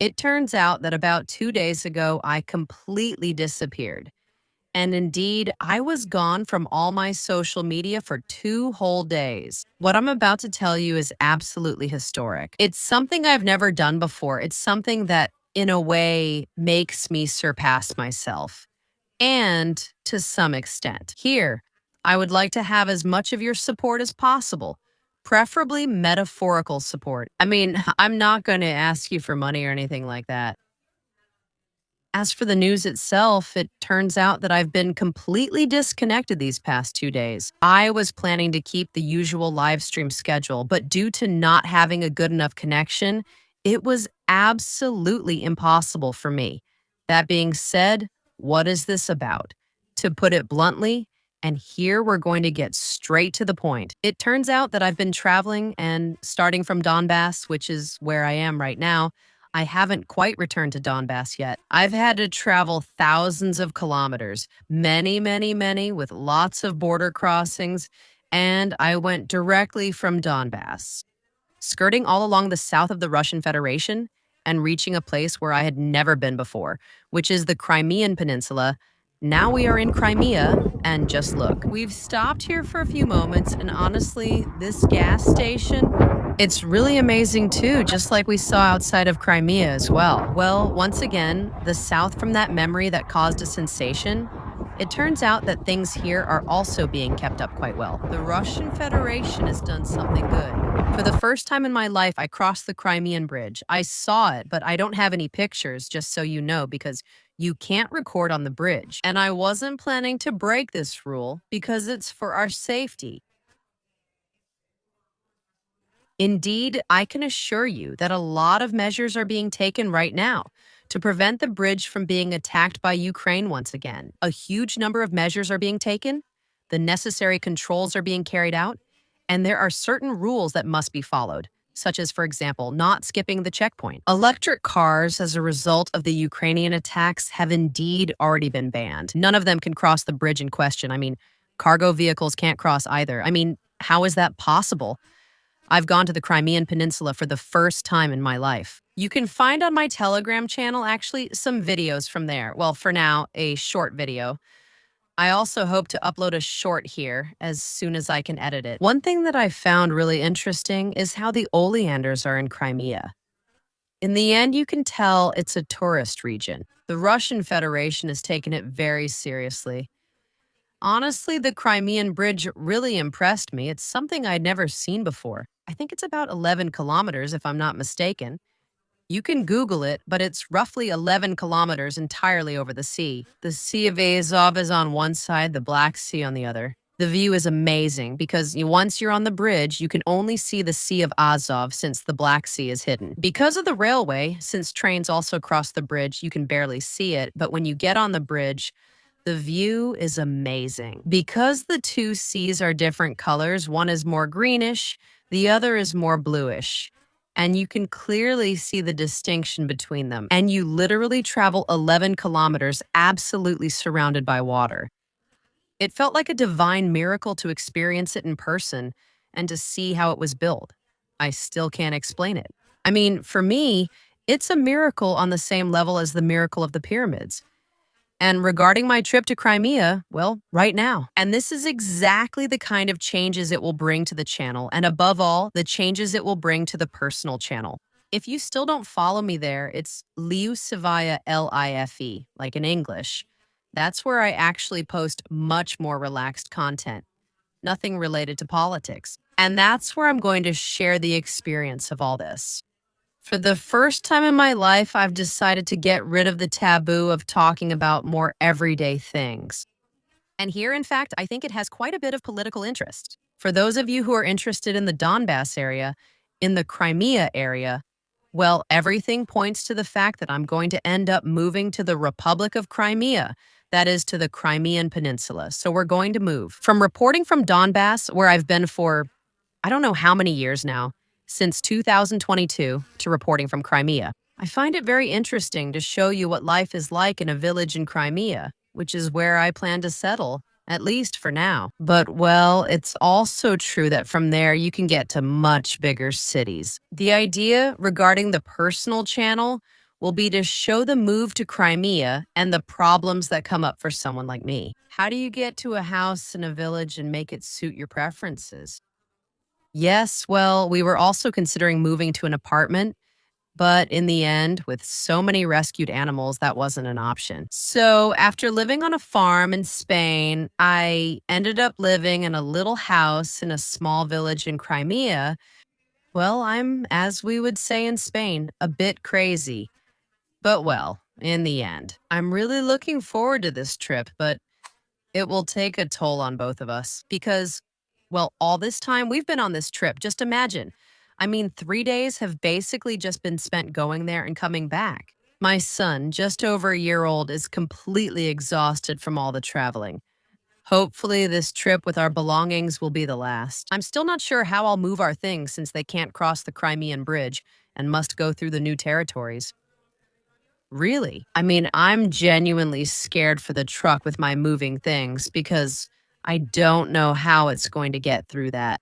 It turns out that about 2 days ago, I completely disappeared. And indeed, I was gone from all my social media for 2 whole days. What I'm about to tell you is absolutely historic. It's something I've never done before. It's something that, in a way, makes me surpass myself. And to some extent. Here, I would like to have as much of your support as possible, preferably metaphorical support. I mean, I'm not going to ask you for money or anything like that. As for the news itself, it turns out that I've been completely disconnected these past 2 days. I was planning to keep the usual live stream schedule, but due to not having a good enough connection, it was absolutely impossible for me. That being said, what is this about? To put it bluntly, and here we're going to get straight to the point. It turns out that I've been traveling and starting from Donbass, which is where I am right now. I haven't quite returned to Donbass yet. I've had to travel thousands of kilometers, many, with lots of border crossings, and I went directly from Donbass, skirting all along the south of the Russian Federation and reaching a place where I had never been before, which is the Crimean Peninsula. Now we are in Crimea, and just look. We've stopped here for a few moments, and honestly, this gas station, it's really amazing too, just like we saw outside of Crimea as well. Well, once again, the south from that memory that caused a sensation, it turns out that things here are also being kept up quite well. The Russian Federation has done something good. For the first time in my life, I crossed the Crimean Bridge. I saw it, but I don't have any pictures, just so you know, because you can't record on the bridge. And I wasn't planning to break this rule because it's for our safety. Indeed, I can assure you that a lot of measures are being taken right now to prevent the bridge from being attacked by Ukraine once again. A huge number of measures are being taken, the necessary controls are being carried out, and there are certain rules that must be followed, such as, for example, not skipping the checkpoint. Electric cars, as a result of the Ukrainian attacks, have indeed already been banned. None of them can cross the bridge in question. I mean, cargo vehicles can't cross either. I mean, how is that possible? I've gone to the Crimean Peninsula for the first time in my life. You can find on my Telegram channel, actually, some videos from there. Well, for now, a short video. I also hope to upload a short here as soon as I can edit it. One thing that I found really interesting is how the oleanders are in Crimea. In the end, you can tell it's a tourist region. The Russian Federation has taken it very seriously. Honestly, the Crimean Bridge really impressed me. It's something I'd never seen before. I think it's about 11 kilometers, if I'm not mistaken. You can Google it, but it's roughly 11 kilometers entirely over the sea. The Sea of Azov is on one side, the Black Sea on the other. The view is amazing because once you're on the bridge, you can only see the Sea of Azov since the Black Sea is hidden. Because of the railway, since trains also cross the bridge, you can barely see it, but when you get on the bridge, the view is amazing. Because the two seas are different colors, one is more greenish, the other is more bluish. And you can clearly see the distinction between them. And you literally travel 11 kilometers absolutely surrounded by water. It felt like a divine miracle to experience it in person and to see how it was built. I still can't explain it. I mean, for me, it's a miracle on the same level as the miracle of the pyramids. And regarding my trip to Crimea, well, right now. And this is exactly the kind of changes it will bring to the channel, and above all, the changes it will bring to the personal channel. If you still don't follow me there, it's Liu Sivaya, Life, like in English. That's where I actually post much more relaxed content, nothing related to politics. And that's where I'm going to share the experience of all this. For the first time in my life, I've decided to get rid of the taboo of talking about more everyday things. And here, in fact, I think it has quite a bit of political interest. For those of you who are interested in the Donbass area, in the Crimea area, well, everything points to the fact that I'm going to end up moving to the Republic of Crimea, that is, to the Crimean Peninsula. So we're going to move. From reporting from Donbass, where I've been for I don't know how many years now, since 2022, to reporting from Crimea. I find it very interesting to show you what life is like in a village in Crimea, which is where I plan to settle, at least for now. But, well, it's also true that from there you can get to much bigger cities. The idea regarding the personal channel, will be to show the move to Crimea and the problems that come up for someone like me. How do you get to a house in a village and make it suit your preferences? Yes, well, we were also considering moving to an apartment, but in the end, with so many rescued animals, that wasn't an option. So, after living on a farm in Spain, I ended up living in a little house in a small village in Crimea. Well, I'm, as we would say in Spain, a bit crazy. But well, in the end, I'm really looking forward to this trip, but it will take a toll on both of us because, well, all this time we've been on this trip, just imagine. I mean, 3 days have basically just been spent going there and coming back. My son, just over a year old, is completely exhausted from all the traveling. Hopefully, this trip with our belongings will be the last. I'm still not sure how I'll move our things since they can't cross the Crimean Bridge and must go through the new territories. Really? I mean, I'm genuinely scared for the truck with my moving things because I don't know how it's going to get through that.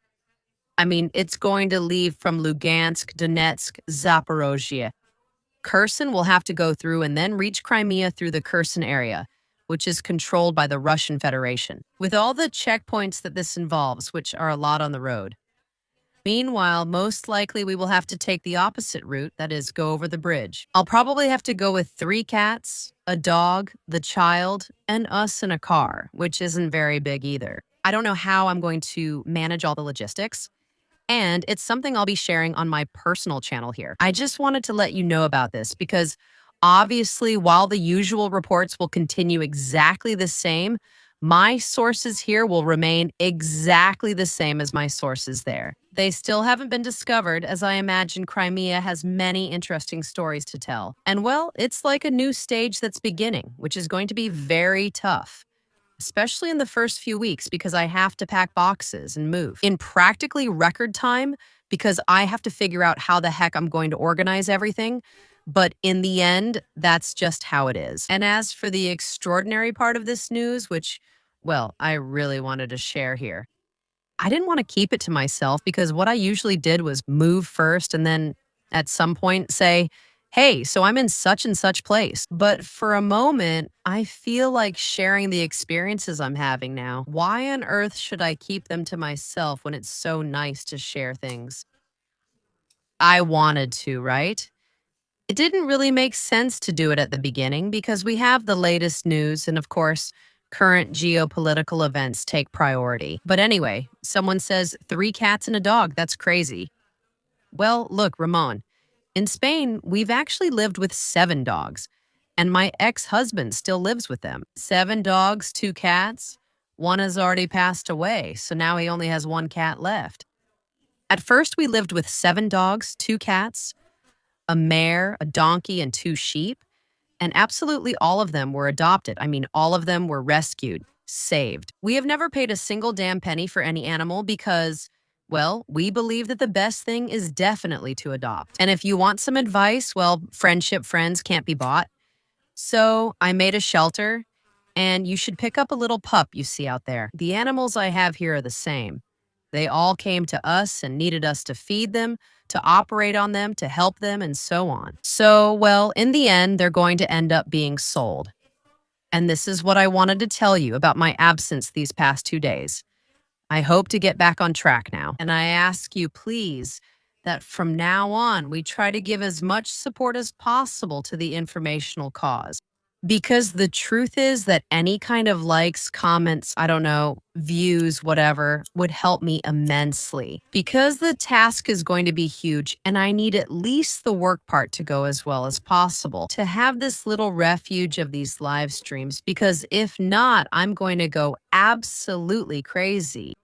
I mean, it's going to leave from Lugansk, Donetsk, Zaporozhye. Kherson will have to go through and then reach Crimea through the Kherson area, which is controlled by the Russian Federation, with all the checkpoints that this involves, which are a lot on the road. Meanwhile, most likely we will have to take the opposite route, that is, go over the bridge. I'll probably have to go with 3 cats, a dog, the child, and us in a car, which isn't very big either. I don't know how I'm going to manage all the logistics, and it's something I'll be sharing on my personal channel here. I just wanted to let you know about this because obviously, while the usual reports will continue exactly the same, my sources here will remain exactly the same as my sources there. They still haven't been discovered, as I imagine Crimea has many interesting stories to tell. And well, it's like a new stage that's beginning, which is going to be very tough, especially in the first few weeks because I have to pack boxes and move in practically record time because I have to figure out how the heck I'm going to organize everything. But in the end, that's just how it is. And as for the extraordinary part of this news, which, well, I really wanted to share here, I didn't want to keep it to myself because what I usually did was move first and then at some point say, hey, so I'm in such and such place. But for a moment, I feel like sharing the experiences I'm having now. Why on earth should I keep them to myself when it's so nice to share things? I wanted to, right? It didn't really make sense to do it at the beginning because we have the latest news and, of course, current geopolitical events take priority. But anyway, someone says 3 cats and a dog. That's crazy. Well, look, Ramon, in Spain, we've actually lived with 7 dogs, and my ex-husband still lives with them. 7 dogs, 2 cats. One has already passed away, so now he only has 1 cat left. At first, we lived with 7 dogs, 2 cats, a mare, a donkey, and 2 sheep. And absolutely all of them were adopted. I mean, all of them were rescued, saved. We have never paid a single damn penny for any animal because, well, we believe that the best thing is definitely to adopt. And if you want some advice, well, friendship friends can't be bought. So I made a shelter, and you should pick up a little pup you see out there. The animals I have here are the same. They all came to us and needed us to feed them, to operate on them, to help them, and so on. So, well, in the end, they're going to end up being sold. And this is what I wanted to tell you about my absence these past 2 days. I hope to get back on track now. And I ask you, please, that from now on, we try to give as much support as possible to the informational cause. Because the truth is that any kind of likes, comments, I don't know, views, whatever, would help me immensely. Because the task is going to be huge, and I need at least the work part to go as well as possible to have this little refuge of these live streams. Because if not, I'm going to go absolutely crazy.